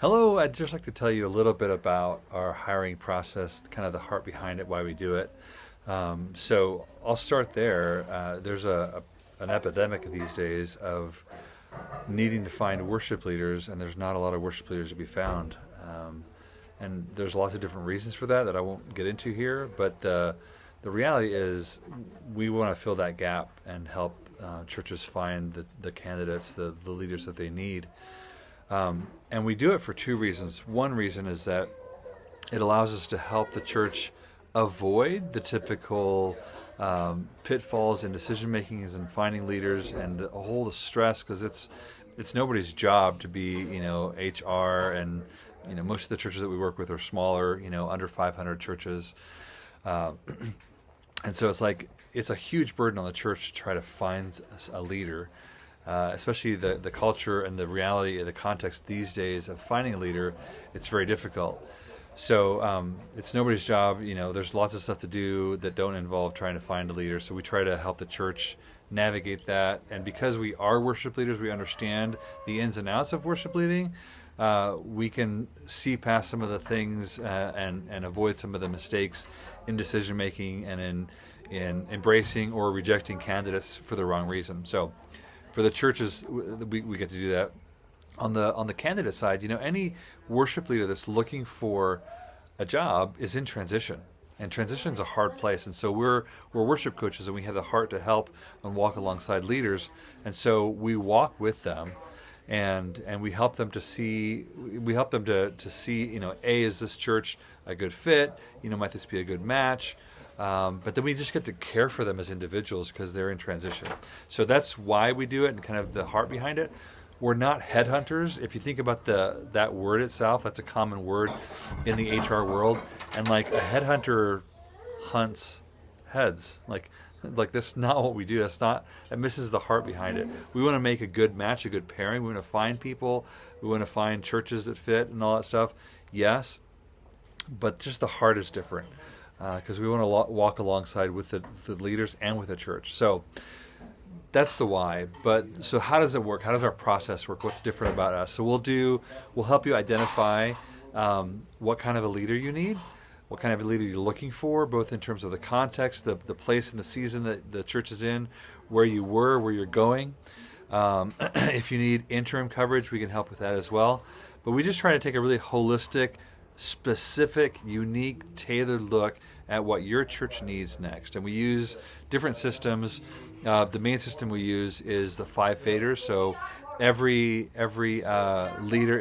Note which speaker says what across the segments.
Speaker 1: Hello, I'd just like to tell you a little bit about our hiring process, kind of the heart behind it, why we do it. So I'll start there. There's an epidemic these days of needing to find worship leaders, and there's not a lot of worship leaders to be found. And there's lots of different reasons for that I won't get into here, but the reality is we want to fill that gap and help churches find the candidates, the leaders that they need. And we do it for two reasons. One reason is that it allows us to help the church avoid the typical pitfalls in decision making and finding leaders and the whole stress, because it's nobody's job to be HR, and most of the churches that we work with are smaller, under 500 churches, and so it's a huge burden on the church to try to find a leader. Especially the culture and the reality of the context these days of finding a leader, it's very difficult. So it's nobody's job. There's lots of stuff to do that don't involve trying to find a leader. So we try to help the church navigate that. And because we are worship leaders, we understand the ins and outs of worship leading. We can see past some of the things and avoid some of the mistakes in decision making and in embracing or rejecting candidates for the wrong reason. So for the churches, we get to do that. On the candidate side, any worship leader that's looking for a job is in transition, and transition's a hard place. And so we're worship coaches, and we have the heart to help and walk alongside leaders. And so we walk with them, and we help them to see. We help them to see. Is this church a good fit? Might this be a good match? But then we just get to care for them as individuals because they're in transition. So that's why we do it, and kind of the heart behind it. We're not headhunters. If you think about that word itself, that's a common word in the HR world. And a headhunter hunts heads. Like that's not what we do. That misses the heart behind it. We want to make a good match, a good pairing. We want to find people. We want to find churches that fit and all that stuff. Yes, but just the heart is different. Because we want to walk alongside with the leaders and with the church. So that's the why. But so how does it work? How does our process work? What's different about us? So we'll help you identify what kind of a leader you need, what kind of a leader you're looking for, both in terms of the context, the place and the season that the church is in, where you were, where you're going. If you need interim coverage, we can help with that as well. But we just try to take a really holistic, specific, unique, tailored look at what your church needs next. And we use different systems. The main system we use is the 5 faders. So every leader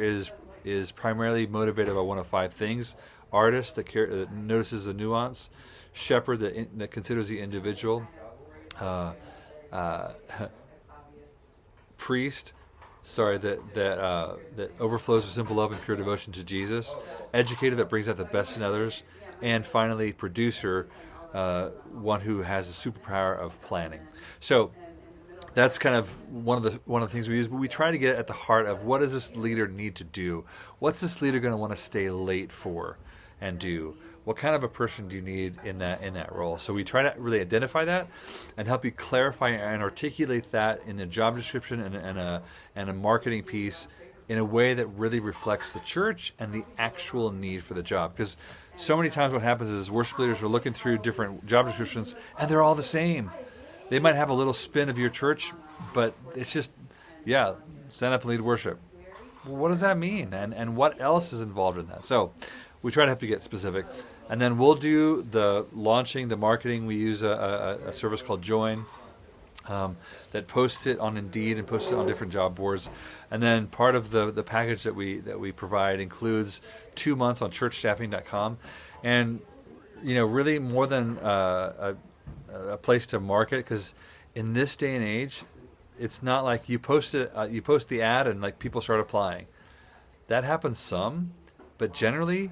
Speaker 1: is primarily motivated by one of 5 things: artist that notices the nuance, shepherd that considers the individual, priest that overflows with simple love and pure devotion to Jesus, educator that brings out the best in others, and finally producer, one who has the superpower of planning. So that's kind of one of the things we use, but we try to get at the heart of what does this leader need to do? What's this leader going to want to stay late for and do? What kind of a person do you need in that role? So we try to really identify that and help you clarify and articulate that in the job description and a marketing piece in a way that really reflects the church and the actual need for the job. Because so many times what happens is worship leaders are looking through different job descriptions and they're all the same. They might have a little spin of your church, but it's just, stand up and lead worship. Well, what does that mean? And what else is involved in that? So we try to help you get specific. And then we'll do the launching, the marketing. We use a service called Join that posts it on Indeed and posts it on different job boards. And then part of the package that we provide includes 2 months on churchstaffing.com. And, really more than a place to market, because in this day and age, it's not like you post the ad and people start applying. That happens some, but generally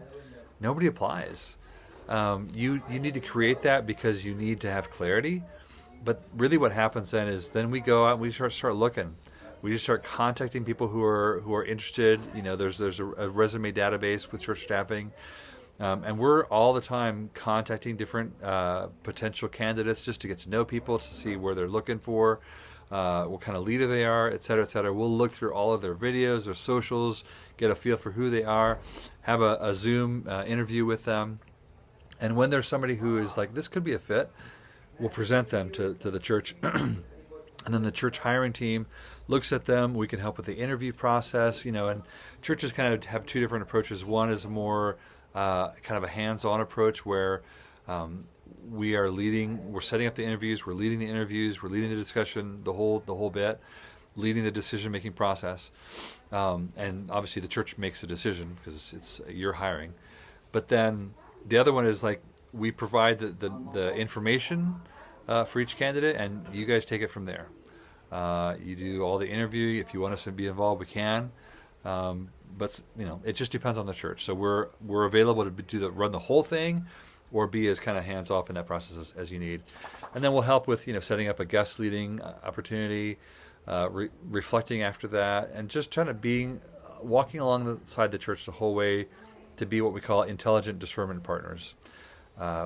Speaker 1: nobody applies. You need to create that because you need to have clarity. But really what happens then we go out and we start looking. We just start contacting people who are interested. There's a resume database with church staffing. And we're all the time contacting different potential candidates just to get to know people, to see where they're looking for. what kind of leader they are, et cetera, et cetera. We'll look through all of their videos, their socials, get a feel for who they are, have a Zoom interview with them. And when there's somebody who is like, this could be a fit, we'll present them to the church. And then the church hiring team looks at them. We can help with the interview process, and churches kind of have two different approaches. One is a more kind of a hands-on approach where we're setting up the interviews, we're leading the interviews, we're leading the discussion, the whole bit, leading the decision-making process. And obviously the church makes the decision because you're hiring. But then the other one is like we provide the information for each candidate, and you guys take it from there. You do all the interview. If you want us to be involved, we can. But it just depends on the church. So we're available to run the whole thing, or be as kind of hands off in that process as you need. And then we'll help with setting up a guest leading opportunity, reflecting after that, and just trying to walking alongside the church the whole way to be what we call intelligent discernment partners.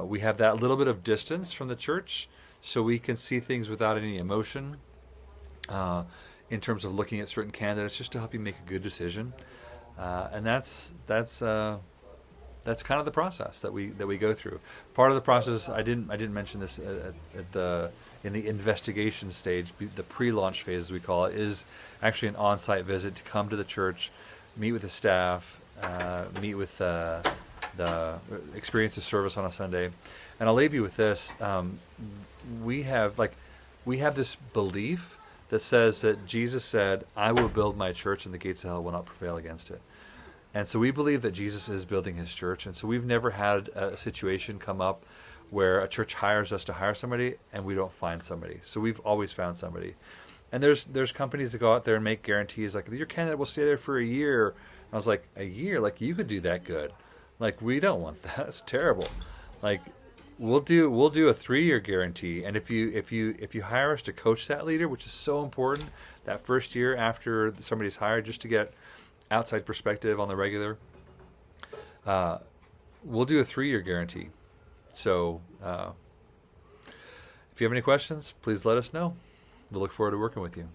Speaker 1: We have that little bit of distance from the church, so we can see things without any emotion in terms of looking at certain candidates, just to help you make a good decision. And that's kind of the process that we go through. Part of the process, I didn't mention this in the investigation stage, the pre-launch phase as we call it, is actually an on-site visit to come to the church, meet with the staff, meet with the experience of service on a Sunday. And I'll leave you with this. We have this belief that says that Jesus said, "I will build my church and the gates of hell will not prevail against it." And so we believe that Jesus is building his church. And so we've never had a situation come up where a church hires us to hire somebody and we don't find somebody. So we've always found somebody. And there's companies that go out there and make guarantees like, your candidate will stay there for a year. And I was like, a year? Like, you could do that good. Like, we don't want that. It's terrible. Like, we'll do a 3-year guarantee. And if you hire us to coach that leader, which is so important, that first year after somebody's hired, just to get outside perspective on the regular, we'll do a 3-year guarantee. So if you have any questions, please let us know. We'll look forward to working with you.